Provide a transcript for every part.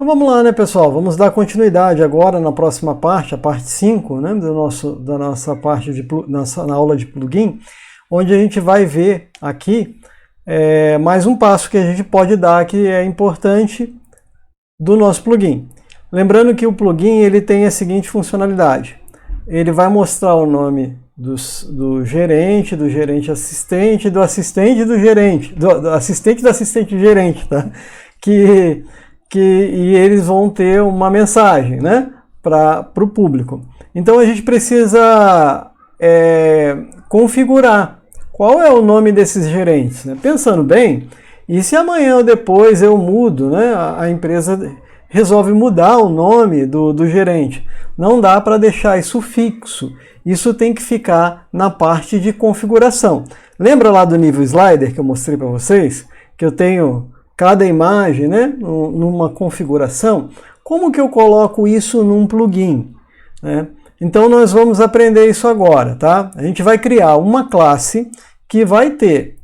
Então vamos lá, né, pessoal? Vamos dar continuidade agora na próxima parte, a parte 5, né, da nossa parte na aula de plugin, onde a gente vai ver aqui mais um passo que a gente pode dar que é importante do nosso plugin. Lembrando que o plugin ele tem a seguinte funcionalidade. Ele vai mostrar o nome do gerente assistente, do assistente do gerente, do assistente gerente, tá? E eles vão ter uma mensagem, né, para o público. Então a gente precisa configurar qual é o nome desses gerentes, né? Pensando bem, e se amanhã ou depois eu mudo, né, a empresa resolve mudar o nome do gerente, não dá para deixar isso fixo. Isso tem que ficar na parte de configuração. Lembra lá do nível slider que eu mostrei para vocês? Que eu tenho cada imagem, né, numa configuração. Como que eu coloco isso num plugin, né? Então nós vamos aprender isso agora, tá? A gente vai criar uma classe que vai ter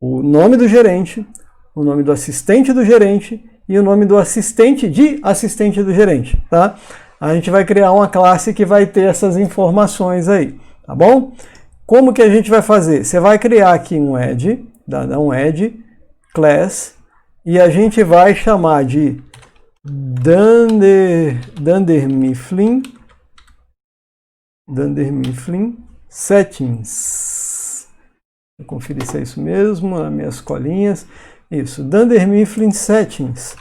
o nome do gerente, o nome do assistente do gerente e o nome do assistente do gerente, tá? A gente vai criar uma classe que vai ter essas informações aí, tá bom? Como que a gente vai fazer? Você vai criar aqui um add, dá um add class, e a gente vai chamar de Dunder Mifflin settings. Vou conferir se é isso mesmo, as minhas colinhas. Isso, Dunder Mifflin settings.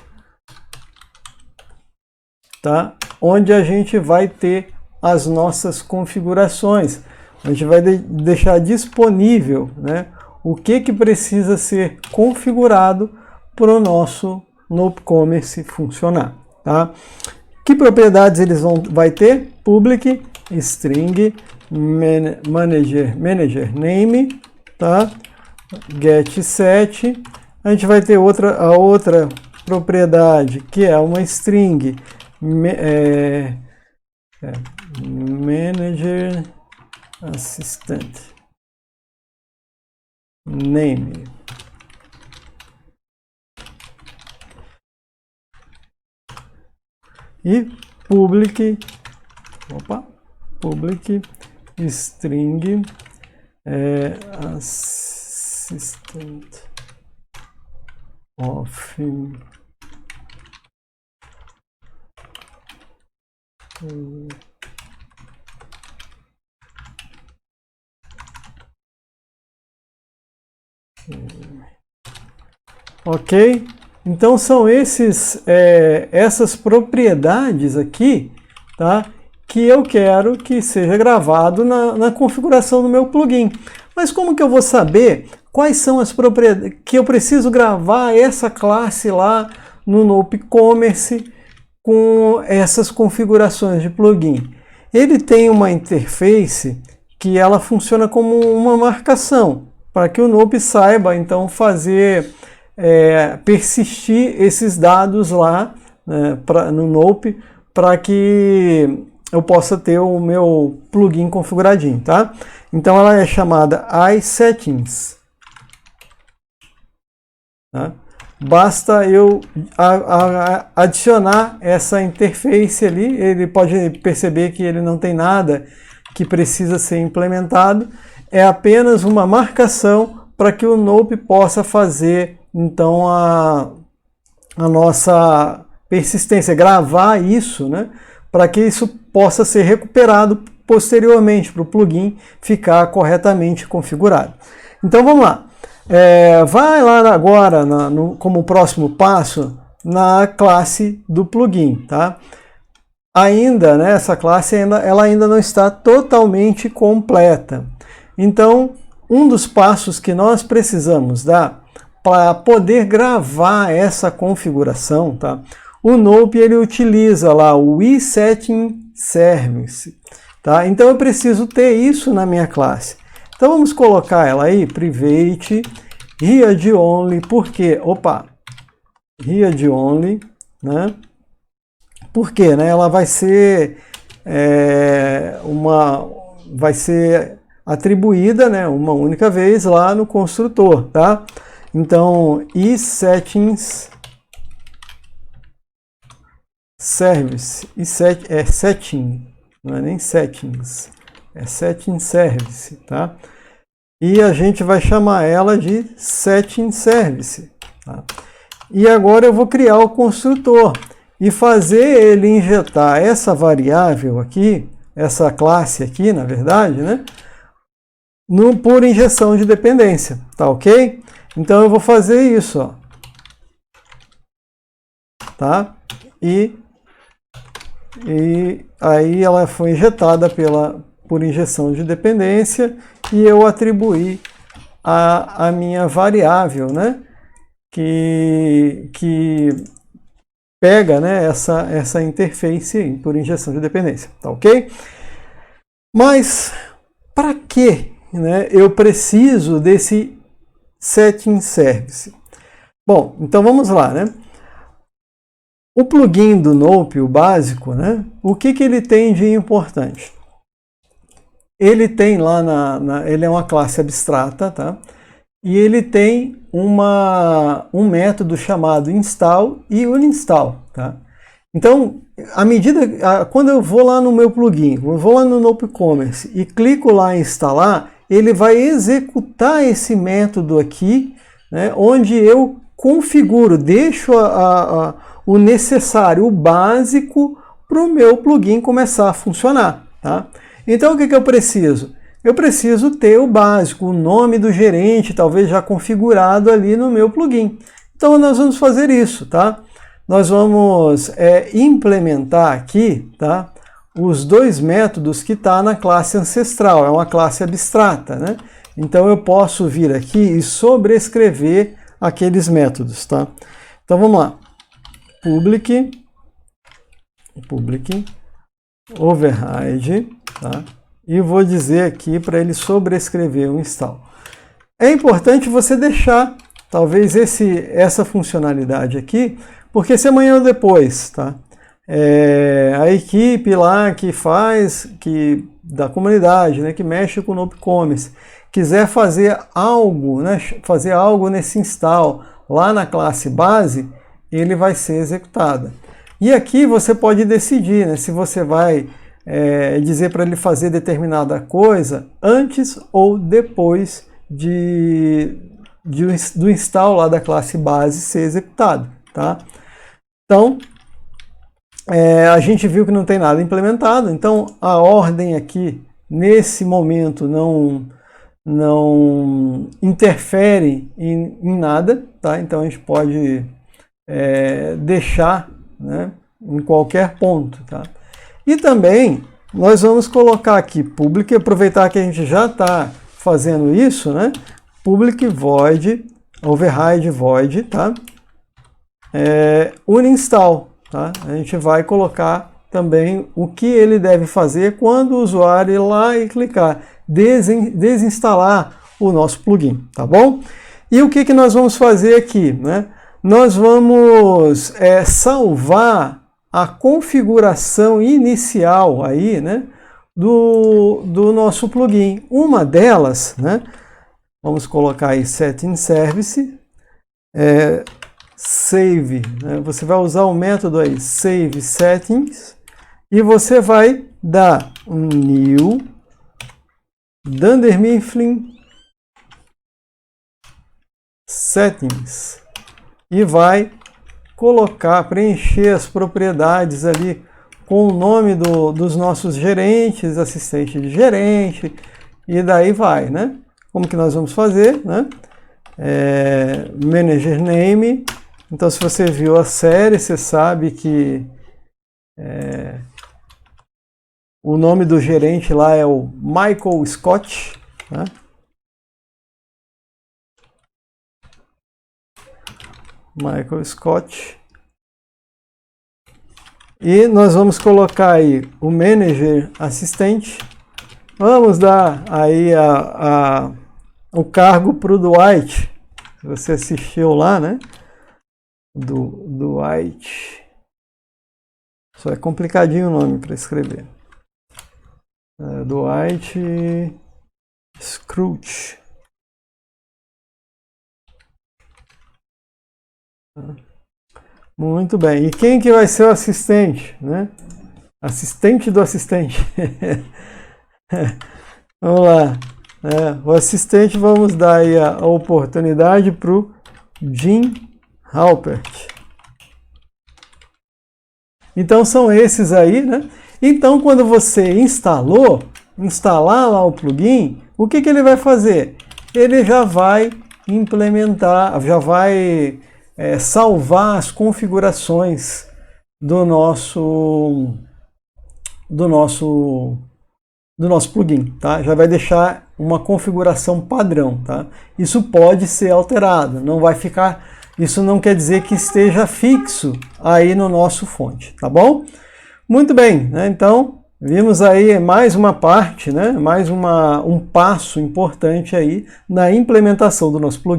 Tá? Onde a gente vai ter as nossas configurações. A gente vai deixar disponível, né, o que precisa ser configurado para o nosso NopeCommerce funcionar. Tá? Que propriedades eles vai ter? Public, string, manager name, tá? Get set. A gente vai ter a outra propriedade que é uma string, manager assistant name. E public string assistant of ok? Então são essas propriedades aqui, tá, que eu quero que seja gravado na configuração do meu plugin. Mas como que eu vou saber quais são as propriedades que eu preciso gravar essa classe lá no NopeCommerce com essas configurações de plugin? Ele tem uma interface que ela funciona como uma marcação, para que o Nope saiba então fazer persistir esses dados lá, né, no Nope, para que eu possa ter o meu plugin configuradinho, tá? Então ela é chamada iSettings. Tá? Basta eu adicionar essa interface ali, ele pode perceber que ele não tem nada que precisa ser implementado, é apenas uma marcação para que o Nope possa fazer então a nossa persistência, gravar isso, né, para que isso possa ser recuperado posteriormente, para o plugin ficar corretamente configurado. Então vamos lá. Vai lá agora, como próximo passo, na classe do plugin. Tá? Ainda, né, essa classe ela ainda não está totalmente completa. Então, um dos passos que nós precisamos dar para poder gravar essa configuração, tá? O Nope ele utiliza lá o iSetting Service, tá? Então eu preciso ter isso na minha classe. Então vamos colocar ela aí, private, read only, porque, read only, né? Porque, né, ela vai ser vai ser atribuída, né, uma única vez lá no construtor, tá? Então, iSettings service e setting, não é nem settings, é setting service, tá? E a gente vai chamar ela de setting service, tá? E agora eu vou criar o construtor e fazer ele injetar essa variável aqui, essa classe aqui, na verdade, né? Por injeção de dependência, tá ok? Então eu vou fazer isso, ó, tá? E aí ela foi injetada por injeção de dependência e eu atribuí a minha variável, né? Que pega, né, essa interface por injeção de dependência, tá ok? Mas para que, né, eu preciso desse setting service? Bom, então vamos lá, né? O plugin do Nope, o básico, né? O que ele tem de importante? Ele tem lá ele é uma classe abstrata, tá? E ele tem um método chamado install e uninstall, tá? Então, quando eu vou lá no meu plugin, eu vou lá no Nope Commerce e clico lá em instalar, ele vai executar esse método aqui, né, onde eu configuro, deixo o necessário, o básico, para o meu plugin começar a funcionar, tá? Então, o que eu preciso? Eu preciso ter o básico, o nome do gerente, talvez já configurado ali no meu plugin. Então, nós vamos fazer isso, tá? Nós vamos implementar aqui, tá, os dois métodos que está na classe ancestral, é uma classe abstrata, né? Então, eu posso vir aqui e sobrescrever aqueles métodos, tá? Então, vamos lá. Public override, tá? E vou dizer aqui para ele sobrescrever o install. É importante você deixar, talvez, essa funcionalidade aqui, porque se amanhã ou depois, tá? A equipe lá da comunidade, né, que mexe com o Nope Commerce, quiser fazer algo, né, nesse install lá na classe base, ele vai ser executado. E aqui você pode decidir, né, se você vai dizer para ele fazer determinada coisa antes ou depois do install lá da classe base ser executado, tá? Então, a gente viu que não tem nada implementado, então a ordem aqui, nesse momento, não interfere em nada, tá? Então a gente pode deixar, né, em qualquer ponto, tá? E também nós vamos colocar aqui public, aproveitar que a gente já está fazendo isso, né? Public void, override void, tá? Uninstall, tá? A gente vai colocar também o que ele deve fazer quando o usuário ir lá e clicar desinstalar o nosso plugin, tá bom? E o que nós vamos fazer aqui, né? Nós vamos salvar a configuração inicial aí, né, do nosso plugin. Uma delas, né, vamos colocar aí setting service, save, né, você vai usar o método aí save settings e você vai dar um new Dunder Mifflin settings e vai preencher as propriedades ali com o nome dos nossos gerentes, assistente de gerente, e daí vai, né? Como que nós vamos fazer, né? Manager name. Então, se você viu a série, você sabe que o nome do gerente lá é o Michael Scott, né? Michael Scott. E nós vamos colocar aí o manager assistente. Vamos dar aí o cargo para o Dwight. Você assistiu lá, né? Do Dwight. Só é complicadinho o nome para escrever. Dwight Scrooge. Muito bem. E quem que vai ser o assistente, né? Assistente do assistente. Vamos lá. O assistente, vamos dar aí a oportunidade para o Jim Halpert. Então são esses aí, né? Então quando você instalar lá o plugin, o que ele vai fazer? Ele já vai implementar, já vai salvar as configurações do nosso plugin, tá? Já vai deixar uma configuração padrão, tá? Isso pode ser alterado, não vai ficar, isso não quer dizer que esteja fixo aí no nosso fonte, tá bom? Muito bem, né? Então vimos aí mais uma parte, né? Mais um passo importante aí na implementação do nosso plugin.